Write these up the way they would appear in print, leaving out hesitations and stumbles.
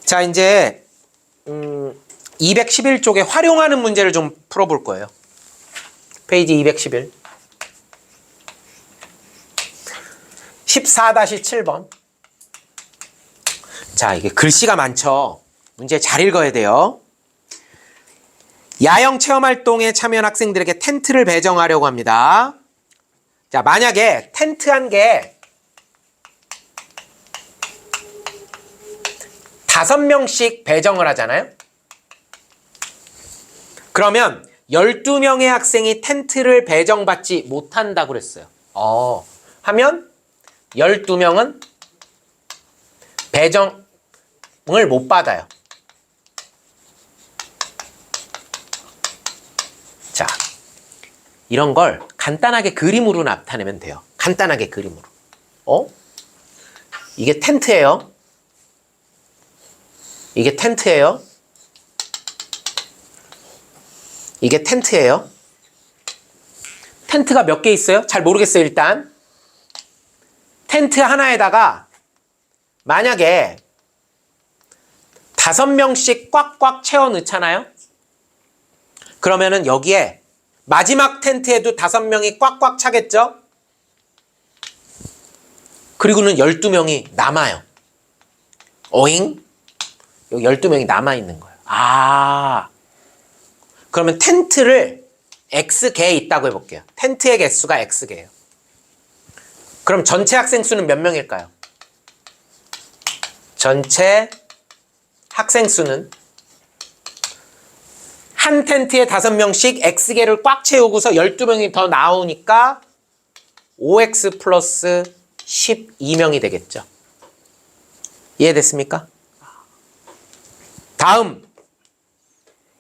자, 이제 211쪽에 활용하는 문제를 좀 풀어볼 거예요. 페이지 211. 14-7번. 자, 이게 글씨가 많죠. 문제 잘 읽어야 돼요. 야영 체험활동에 참여한 학생들에게 텐트를 배정하려고 합니다. 자, 만약에 텐트 한 개 5명씩 배정을 하잖아요. 그러면 12명의 학생이 텐트를 배정받지 못한다고 그랬어요. 하면 12명은 배정을 못 받아요. 자, 이런 걸 간단하게 그림으로 나타내면 돼요. 간단하게 그림으로. 이게 텐트예요. 이게 텐트예요. 이게 텐트예요. 텐트가 몇 개 있어요? 잘 모르겠어요, 일단. 텐트 하나에다가 만약에 5명씩 꽉꽉 채워 넣잖아요? 그러면은 여기에 마지막 텐트에도 5명이 꽉꽉 차겠죠? 그리고는 12명이 남아요. 오잉? 여기 12명이 남아있는 거예요. 그러면 텐트를 X개에 있다고 해볼게요. 텐트의 개수가 X개예요. 그럼 전체 학생 수는 몇 명일까요? 전체 학생 수는 한 텐트에 5명씩 X개를 꽉 채우고서 12명이 더 나오니까 5X 플러스 12명이 되겠죠. 이해됐습니까? 다음,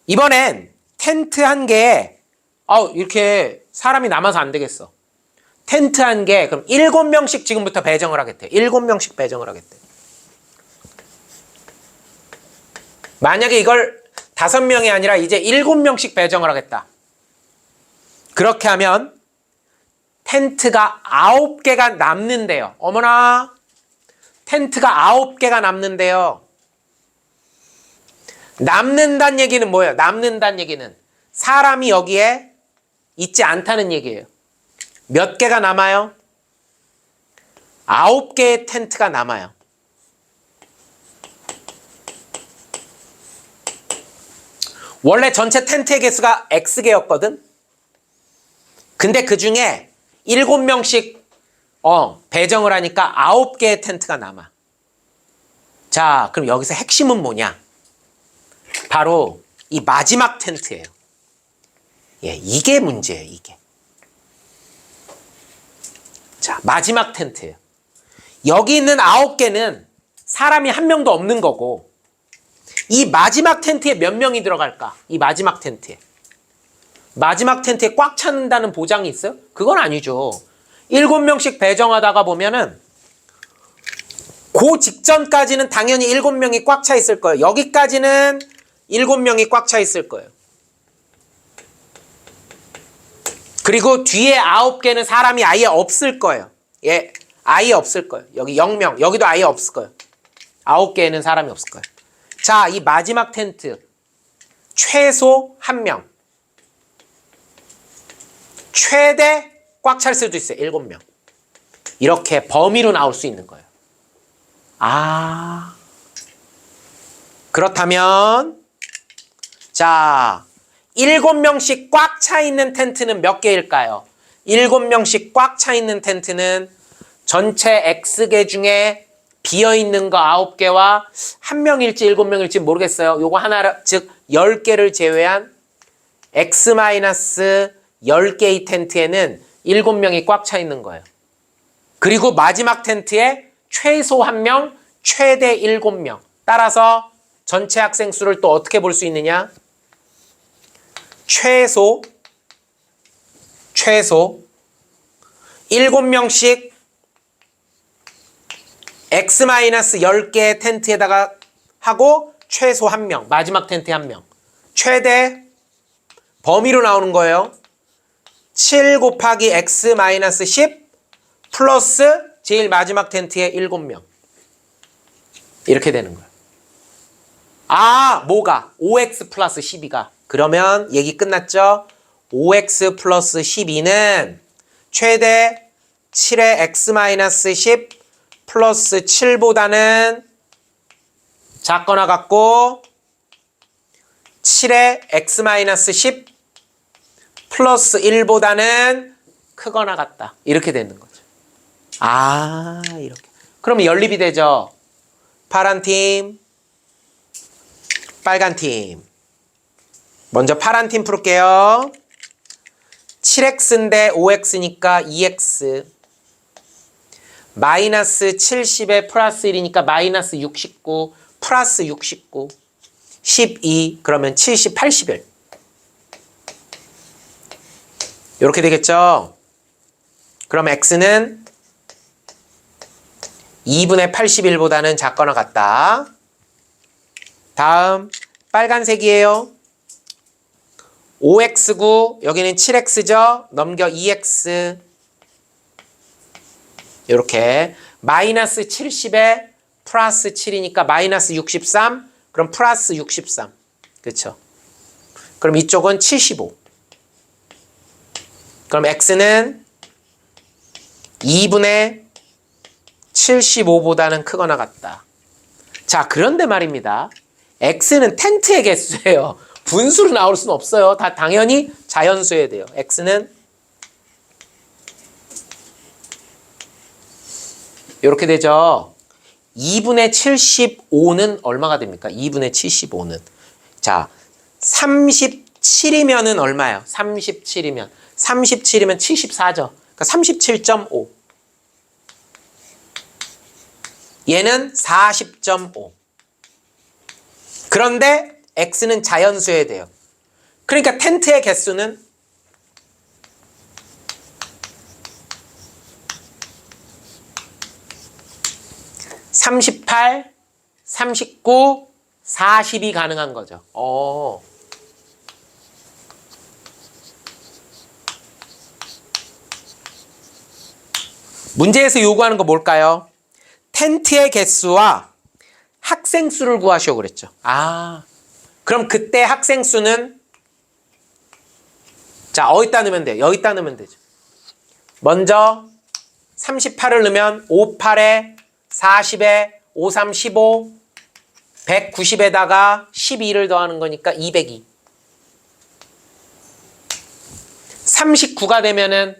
이번엔 텐트 한 개에 이렇게 사람이 남아서 안 되겠어. 텐트 한 개, 그럼 7명씩 지금부터 배정을 하겠대. 7명씩 배정을 하겠대. 만약에 이걸 5명이 아니라 이제 7명씩 배정을 하겠다. 그렇게 하면 텐트가 9개가 남는데요. 어머나, 텐트가 9개가 남는데요. 남는다는 얘기는 뭐예요? 남는다는 얘기는 사람이 여기에 있지 않다는 얘기예요. 몇 개가 남아요? 9개의 텐트가 남아요. 원래 전체 텐트의 개수가 X개였거든? 근데 그 중에 7명씩 배정을 하니까 9개의 텐트가 남아. 자, 그럼 여기서 핵심은 뭐냐? 바로 이 마지막 텐트예요. 이게 문제예요, 이게. 자, 마지막 텐트예요. 여기 있는 9개는 사람이 한 명도 없는 거고, 이 마지막 텐트에 몇 명이 들어갈까? 이 마지막 텐트에. 마지막 텐트에 꽉 찬다는 보장이 있어요? 그건 아니죠. 7명씩 배정하다가 보면은 그 직전까지는 당연히 7명이 꽉 차 있을 거예요. 여기까지는 7명이 꽉 차 있을 거예요. 그리고 뒤에 9개는 사람이 아예 없을 거예요. 아예 없을 거예요. 여기 0명, 여기도 아예 없을 거예요. 9개에는 사람이 없을 거예요. 자, 이 마지막 텐트 최소 1명. 최대 꽉 찰 수도 있어요. 7명. 이렇게 범위로 나올 수 있는 거예요. 그렇다면 자, 7명씩 꽉 차 있는 텐트는 몇 개일까요? 7명씩 꽉 차 있는 텐트는 전체 X개 중에 비어있는 거 9개와 1명일지 7명일지 모르겠어요. 요거 하나, 즉 10개를 제외한 X-10개의 텐트에는 7명이 꽉 차 있는 거예요. 그리고 마지막 텐트에 최소 1명, 최대 7명. 따라서 전체 학생 수를 또 어떻게 볼 수 있느냐? 최소 7명씩 X-10개의 텐트에다가 하고 최소 1명, 마지막 텐트에 1명. 최대 범위로 나오는 거예요. 7 곱하기 X-10 플러스 제일 마지막 텐트에 7명. 이렇게 되는 거예요. 아, 뭐가? 5x 플러스 12가. 그러면 얘기 끝났죠? 5x 플러스 12는 최대 7의 x-10 플러스 7보다는 작거나 같고 7의 x-10 플러스 1보다는 크거나 같다. 이렇게 되는 거죠. 아, 이렇게. 그러면 연립이 되죠. 파란 팀, 빨간 팀. 먼저 파란 팀 풀을게요. 7x인데 5x니까 2x. 마이너스 70에 플러스 1이니까 마이너스 69. 플러스 69. 12. 그러면 70, 81. 이렇게 되겠죠? 그럼 x는 2분의 81보다는 작거나 같다. 다음 빨간색이에요. 5x고 여기는 7x죠. 넘겨 2x. 이렇게 마이너스 70에 플러스 7이니까 마이너스 63. 그럼 플러스 63. 그렇죠? 그럼 이쪽은 75. 그럼 x는 2분의 75보다는 크거나 같다. 자, 그런데 말입니다. x는 텐트의 개수예요. 분수로 나올 수는 없어요. 다 당연히 자연수여야 돼요. x는 이렇게 되죠. 2분의 75는 얼마가 됩니까? 2분의 75는. 자, 37이면은 얼마예요? 37이면. 37이면 74죠. 그러니까 37.5. 얘는 40.5. 그런데 x는 자연수여야 돼요. 그러니까 텐트의 개수는 38, 39, 40이 가능한 거죠. 문제에서 요구하는 거 뭘까요? 텐트의 개수와 학생 수를 구하시오 그랬죠. 아, 그럼 그때 학생 수는 자, 어디다 넣으면 돼요? 여기다 넣으면 되죠. 먼저 38을 넣으면 5, 8에 40에 5, 3, 15 190에다가 12를 더하는 거니까 202. 39가 되면은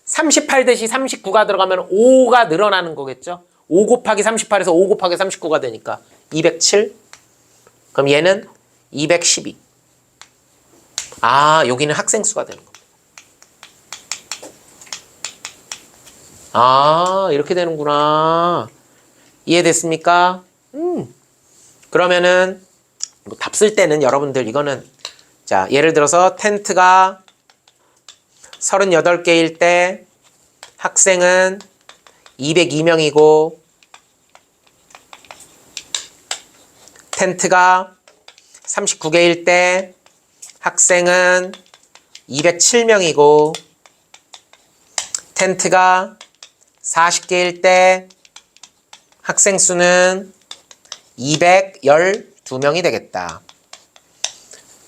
38 대시 39가 들어가면 5가 늘어나는 거겠죠. 5 곱하기 38에서 5 곱하기 39가 되니까 207. 그럼 얘는 212. 아, 여기는 학생 수가 되는 겁니다. 아, 이렇게 되는구나. 이해됐습니까? 그러면은 답 쓸 때는 여러분들 이거는 자, 예를 들어서 텐트가 38개일 때 학생은 202명이고 텐트가 39개일 때 학생은 207명이고 텐트가 40개일 때 학생 수는 212명이 되겠다.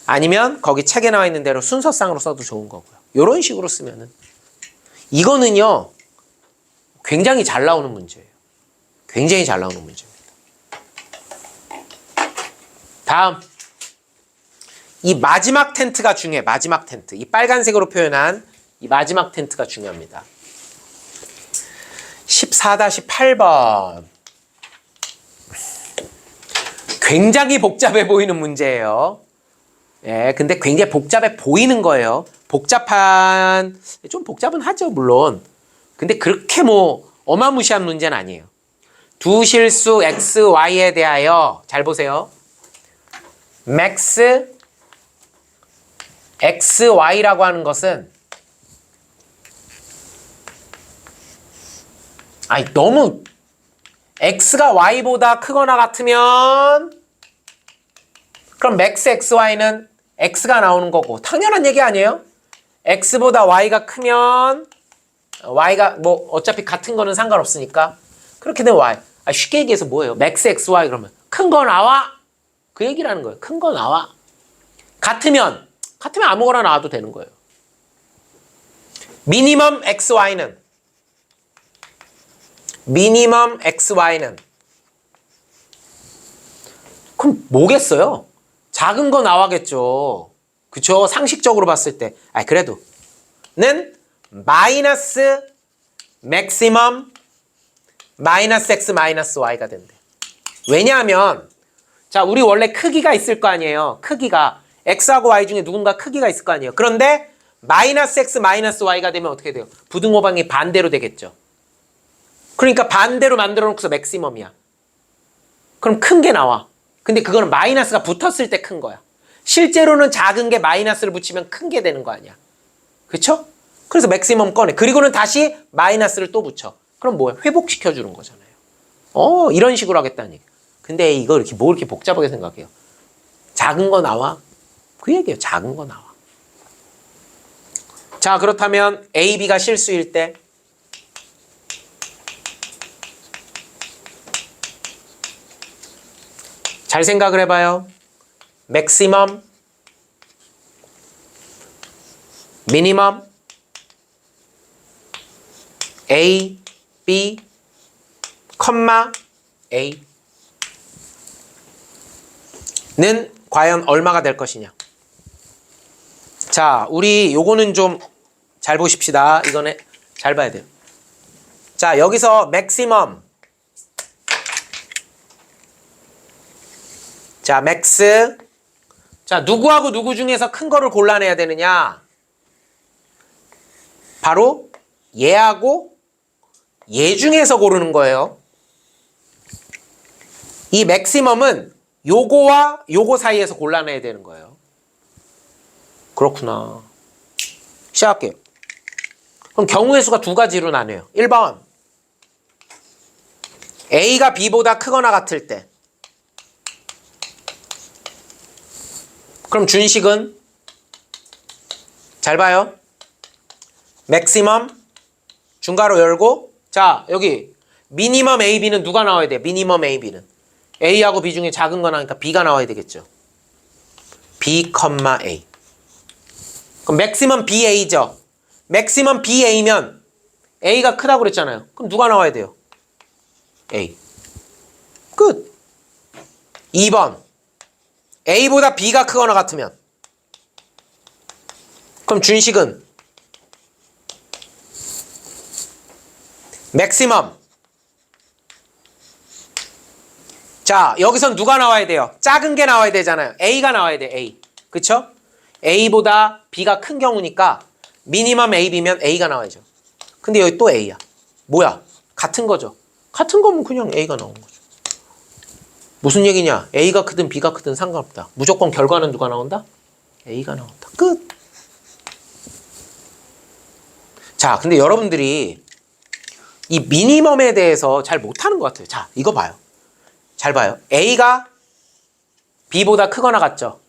아니면 거기 책에 나와 있는 대로 순서상으로 써도 좋은 거고요. 이런 식으로 쓰면은 이거는요 굉장히 잘 나오는 문제예요. 굉장히 잘 나오는 문제입니다. 다음 이 마지막 텐트가 중요해. 마지막 텐트. 이 빨간색으로 표현한 이 마지막 텐트가 중요합니다. 14-8번. 굉장히 복잡해 보이는 문제예요. 예, 근데 굉장히 복잡해 보이는 거예요. 좀 복잡은 하죠, 물론. 근데 그렇게 뭐 어마무시한 문제는 아니에요. 두 실수 x, y에 대하여 잘 보세요. max x, y라고 하는 것은 너무 x가 y보다 크거나 같으면 그럼 max x, y는 x가 나오는 거고 당연한 얘기 아니에요? x보다 y가 크면 y가 뭐 어차피 같은 거는 상관없으니까 그렇게 되면 y. 쉽게 얘기해서 뭐예요? max x, y 그러면 큰 거 나와? 그 얘기라는 거예요. 큰 거 나와. 같으면 아무거나 나와도 되는 거예요. 미니멈 XY는 그럼 뭐겠어요? 작은 거 나와겠죠. 그쵸? 상식적으로 봤을 때. 그래도 는 마이너스 맥시멈 마이너스 x 마이너스 y가 된대. 왜냐하면 자, 우리 원래 크기가 있을 거 아니에요. 크기가 x하고 y 중에 누군가 크기가 있을 거 아니에요. 그런데 마이너스 x 마이너스 y가 되면 어떻게 돼요? 부등호방이 반대로 되겠죠. 그러니까 반대로 만들어 놓고서 맥시멈이야. 그럼 큰 게 나와. 근데 그거는 마이너스가 붙었을 때 큰 거야. 실제로는 작은 게 마이너스를 붙이면 큰 게 되는 거 아니야. 그쵸? 그래서 맥시멈 꺼내. 그리고는 다시 마이너스를 또 붙여. 그럼 뭐야? 회복시켜 주는 거잖아요. 이런 식으로 하겠다니. 근데 이거 이렇게 뭐 이렇게 복잡하게 생각해요. 작은 거 나와. 그 얘기예요. 작은 거 나와. 자, 그렇다면 A, B가 실수일 때 잘 생각을 해봐요. 맥시멈, 미니멈, A, B, 컴마, A 는 과연 얼마가 될 것이냐. 자, 우리 요거는 좀 잘 보십시다. 이거는 잘 봐야 돼요. 자, 여기서 맥시멈. 자, 맥스. 자, 누구하고 누구 중에서 큰 거를 골라내야 되느냐? 바로 얘하고 얘 중에서 고르는 거예요. 이 맥시멈은 요거와 요거 사이에서 골라내야 되는 거예요. 그렇구나. 시작할게요. 그럼 경우의 수가 두 가지로 나뉘어요. 1번 A가 B보다 크거나 같을 때. 그럼 준식은 잘 봐요. 맥시멈 중괄호 열고, 자, 여기 미니멈 A, B는 누가 나와야 돼요? 미니멈 A, B는 A하고 B 중에 작은 거 나오니까 B가 나와야 되겠죠. B, A. 그럼 맥시멈 BA죠. 맥시멈 BA면 A가 크다고 그랬잖아요. 그럼 누가 나와야 돼요? A. 끝. 2번 A보다 B가 크거나 같으면, 그럼 준식은 맥시멈. 자, 여기선 누가 나와야 돼요? 작은 게 나와야 되잖아요. A가 나와야 돼. A. 그쵸? A보다 B가 큰 경우니까 미니멈 A, B면 A가 나와야죠. 근데 여기 또 A야. 뭐야? 같은 거죠. 같은 거면 그냥 A가 나오는 거죠. 무슨 얘기냐? A가 크든 B가 크든 상관없다. 무조건 결과는 누가 나온다? A가 나온다. 끝. 자, 근데 여러분들이 이 미니멈에 대해서 잘 못하는 것 같아요. 자, 이거 봐요. 잘 봐요. A가 B보다 크거나 같죠?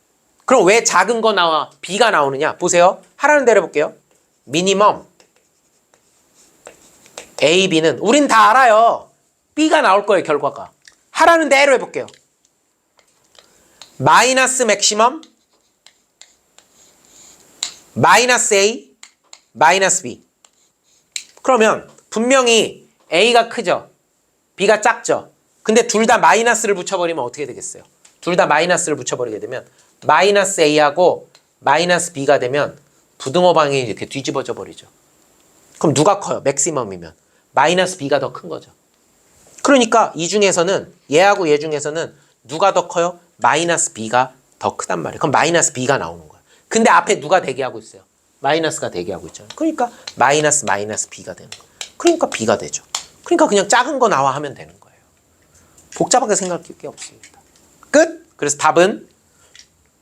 그럼 왜 작은 거 나와 B가 나오느냐? 보세요. 하라는 대로 해볼게요. 미니멈 A, B는 우린 다 알아요. B가 나올 거예요, 결과가. 하라는 대로 해볼게요. 마이너스 맥시멈 마이너스 A 마이너스 B. 그러면 분명히 A가 크죠? B가 작죠? 근데 둘 다 마이너스를 붙여버리면 어떻게 되겠어요? 둘 다 마이너스를 붙여버리게 되면 마이너스 A하고 마이너스 B가 되면 부등호방이 이렇게 뒤집어져 버리죠. 그럼 누가 커요? 맥시멈이면 마이너스 B가 더 큰 거죠. 그러니까 이 중에서는 얘하고 얘 중에서는 누가 더 커요? 마이너스 B가 더 크단 말이에요. 그럼 마이너스 B가 나오는 거예요. 근데 앞에 누가 대기하고 있어요? 마이너스가 대기하고 있잖아요. 그러니까 마이너스 B가 되는 거예요. 그러니까 B가 되죠. 그러니까 그냥 작은 거 나와 하면 되는 거예요. 복잡하게 생각할 게 없습니다. 끝! 그래서 답은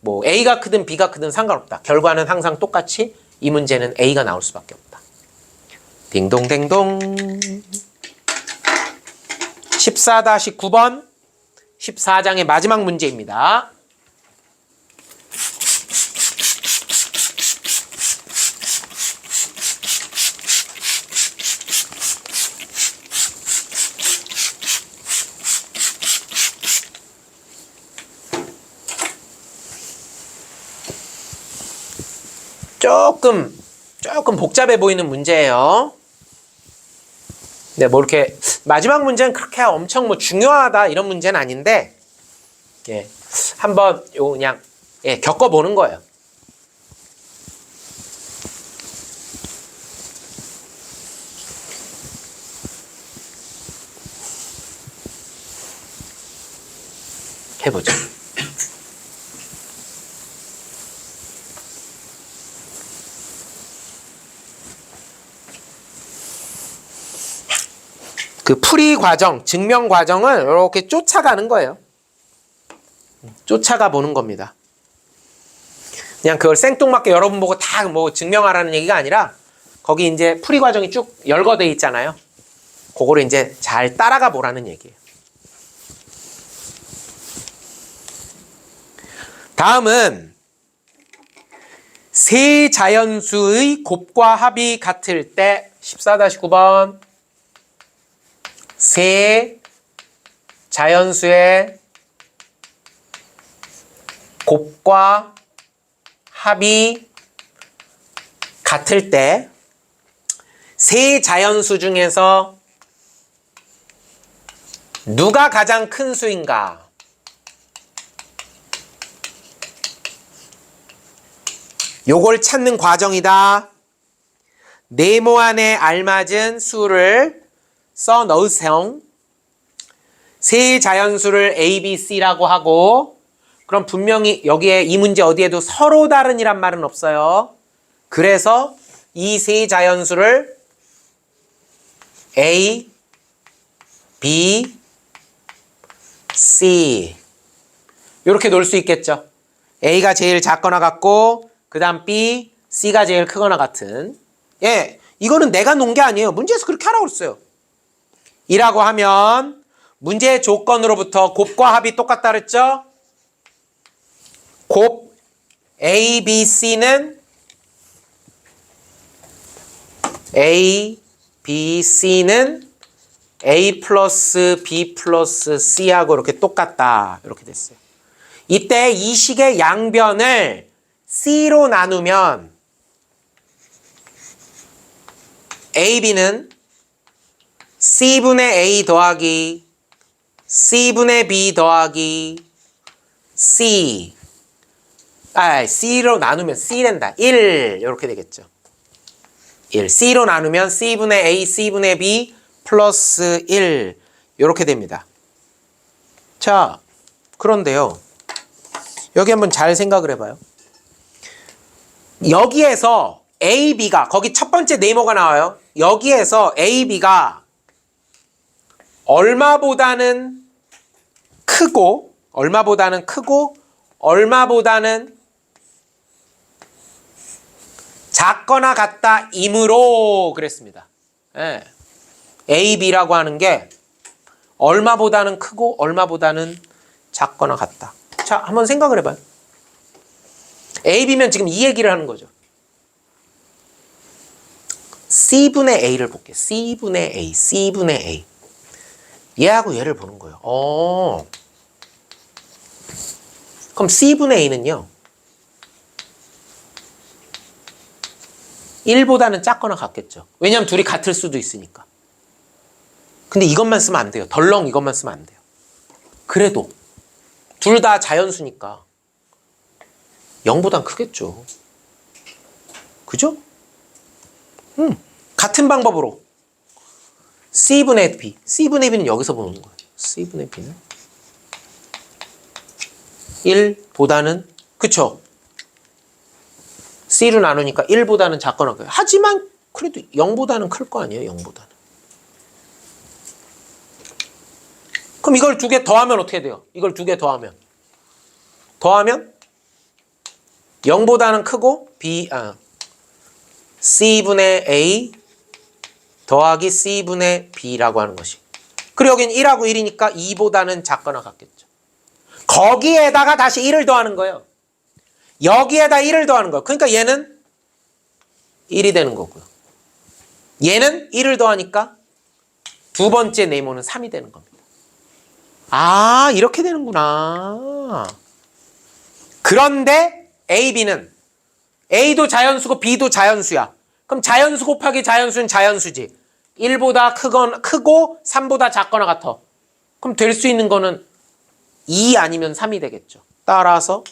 뭐 A가 크든 B가 크든 상관없다. 결과는 항상 똑같이 이 문제는 A가 나올 수밖에 없다. 딩동댕동. 14-9번 14장의 마지막 문제입니다. 조금 복잡해 보이는 문제예요. 네, 뭐 이렇게 마지막 문제는 그렇게 엄청 뭐 중요하다 이런 문제는 아닌데, 예, 한번 요 그냥 예, 겪어보는 거예요. 해보죠. 그 풀이 과정, 증명 과정을 이렇게 쫓아가는 거예요. 쫓아가 보는 겁니다. 그냥 그걸 생뚱맞게 여러분 보고 다 뭐 증명하라는 얘기가 아니라 거기 이제 풀이 과정이 쭉 열거돼 있잖아요. 그거를 이제 잘 따라가 보라는 얘기예요. 다음은 세 자연수의 곱과 합이 같을 때 14-9번 세 자연수의 곱과 합이 같을 때 세 자연수 중에서 누가 가장 큰 수인가? 요걸 찾는 과정이다. 네모 안에 알맞은 수를 써 넣으세요. 세 자연수를 A, B, C라고 하고, 그럼 분명히 여기에 이 문제 어디에도 서로 다른이란 말은 없어요. 그래서 이 세 자연수를 A, B, C 이렇게 놓을 수 있겠죠. A가 제일 작거나 같고 그 다음 B, C가 제일 크거나 같은. 예, 이거는 내가 놓은 게 아니에요. 문제에서 그렇게 하라고 했어요. 이라고 하면 문제의 조건으로부터 곱과 합이 똑같다 그랬죠? 곱 A, B, C는 A, B, C는 A 플러스 B 플러스 C하고 이렇게 똑같다. 이렇게 됐어요. 이때 이 식의 양변을 C로 나누면 AB는 C분의 A 더하기 C분의 B 더하기 C C로 나누면 C 된다. 1 이렇게 되겠죠. 1 C로 나누면 C분의 A C분의 B 플러스 1 이렇게 됩니다. 자, 그런데요. 여기 한번 잘 생각을 해봐요. 여기에서 A, B가 거기 첫 번째 네모가 나와요. 여기에서 A, B가 얼마보다는 크고 얼마보다는 작거나 같다 이므로 그랬습니다. 예. A, B라고 하는 게 얼마보다는 크고 얼마보다는 작거나 같다. 자, 한번 생각을 해봐요. A, B면 지금 이 얘기를 하는 거죠. C분의 A를 볼게요. C분의 A, C분의 A. 얘하고 얘를 보는 거예요. 그럼 C분의 A는요. 1보다는 작거나 같겠죠. 왜냐하면 둘이 같을 수도 있으니까. 근데 이것만 쓰면 안 돼요. 덜렁 이것만 쓰면 안 돼요. 그래도 둘 다 자연수니까 0보단 크겠죠. 그죠? 같은 방법으로 C분의 B. C분의 B는 여기서 보는 거예요. C분의 B는 1보다는 그쵸? C로 나누니까 1보다는 작거나 커요. 하지만 그래도 0보다는 클 거 아니에요. 0보다는. 그럼 이걸 두 개 더하면 어떻게 돼요? 이걸 두 개 더하면 0보다는 크고 C분의 A 더하기 C분의 B라고 하는 것이. 그리고 여긴 1하고 1이니까 2보다는 작거나 같겠죠. 거기에다가 다시 1을 더하는 거예요. 여기에다 1을 더하는 거예요. 그러니까 얘는 1이 되는 거고요. 얘는 1을 더하니까 두 번째 네모는 3이 되는 겁니다. 아, 이렇게 되는구나. 그런데 A, B는 A도 자연수고 B도 자연수야. 그럼 자연수 곱하기 자연수는 자연수지. 1보다 크고 3보다 작거나 같아. 그럼 될 수 있는 거는 2 아니면 3이 되겠죠. 따라서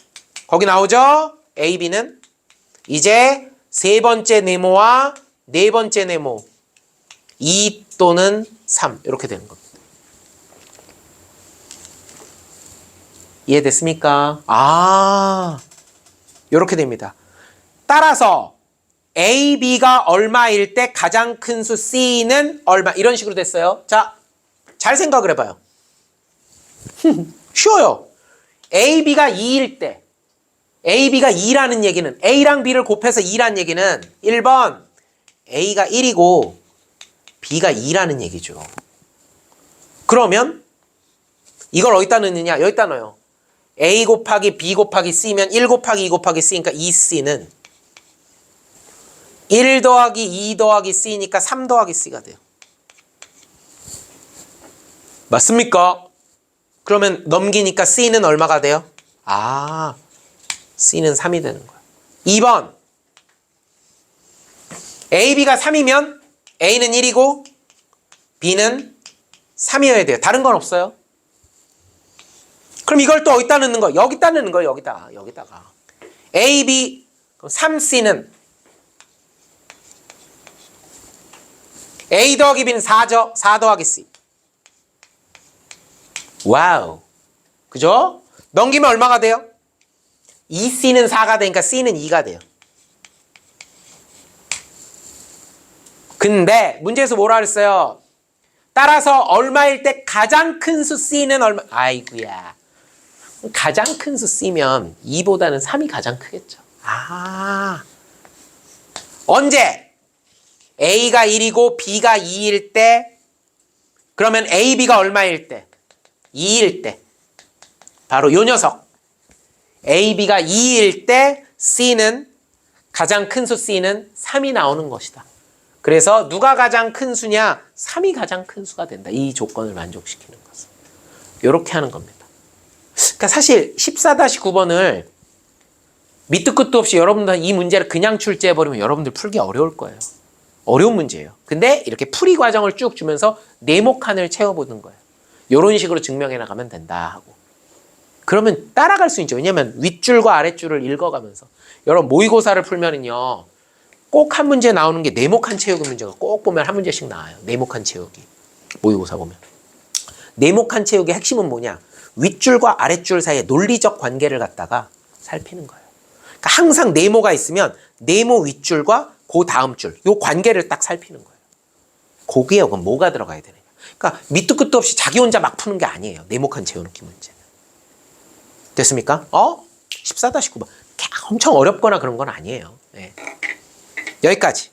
거기 나오죠? A, B는 이제 세 번째 네모와 네 번째 네모 2 또는 3 이렇게 되는 겁니다. 이해됐습니까? 이렇게 됩니다. 따라서 A, B가 얼마일 때 가장 큰 수 C는 얼마 이런 식으로 됐어요. 자, 잘 생각을 해봐요. 쉬워요. A, B가 2일 때 A, B가 2라는 얘기는 A랑 B를 곱해서 2라는 얘기는 1번 A가 1이고 B가 2라는 얘기죠. 그러면 이걸 어디다 넣느냐? 여기다 넣어요. A 곱하기 B 곱하기 C면 1 곱하기 2 곱하기 C니까 2C는 1 더하기 2 더하기 C니까 3 더하기 C가 돼요. 맞습니까? 그러면 넘기니까 C는 얼마가 돼요? C는 3이 되는 거야. 2번 A, B가 3이면 A는 1이고 B는 3이어야 돼요. 다른 건 없어요. 그럼 이걸 또 어디다 넣는 거? 여기다 넣는 거예요. 여기다가 A, B 3C는 A 더하기 B는 4죠. 4 더하기 C. 와우. 그죠? 넘기면 얼마가 돼요? 2C는 4가 되니까 C는 2가 돼요. 근데 문제에서 뭐라 그랬어요? 따라서 얼마일 때 가장 큰 수 C는 얼마? 아이고야. 가장 큰 수 C면 2보다는 3이 가장 크겠죠. 언제? A가 1이고 B가 2일 때 그러면 A, B가 얼마일 때? 2일 때. 바로 요 녀석. A, B가 2일 때 C는 가장 큰 수 C는 3이 나오는 것이다. 그래서 누가 가장 큰 수냐? 3이 가장 큰 수가 된다. 이 조건을 만족시키는 것은. 이렇게 하는 겁니다. 그러니까 사실 14-9번을 밑도 끝도 없이 여러분들 이 문제를 그냥 출제해버리면 여러분들 풀기 어려울 거예요. 어려운 문제예요. 근데 이렇게 풀이 과정을 쭉 주면서 네모칸을 채워보는 거예요. 이런 식으로 증명해 나가면 된다 하고. 그러면 따라갈 수 있죠. 왜냐면 윗줄과 아랫줄을 읽어가면서. 여러분 모의고사를 풀면은요. 꼭 한 문제 나오는 게 네모칸 채우기 문제가 꼭 보면 한 문제씩 나와요. 네모칸 채우기. 모의고사 보면. 네모칸 채우기의 핵심은 뭐냐? 윗줄과 아랫줄 사이의 논리적 관계를 갖다가 살피는 거예요. 그러니까 항상 네모가 있으면 네모 윗줄과 그 다음 줄, 요 관계를 딱 살피는 거예요. 거기에 그럼 뭐가 들어가야 되느냐. 그러니까 밑도 끝도 없이 자기 혼자 막 푸는 게 아니에요. 네모칸 채워넣기 문제는. 됐습니까? 14-9번. 엄청 어렵거나 그런 건 아니에요. 네. 여기까지.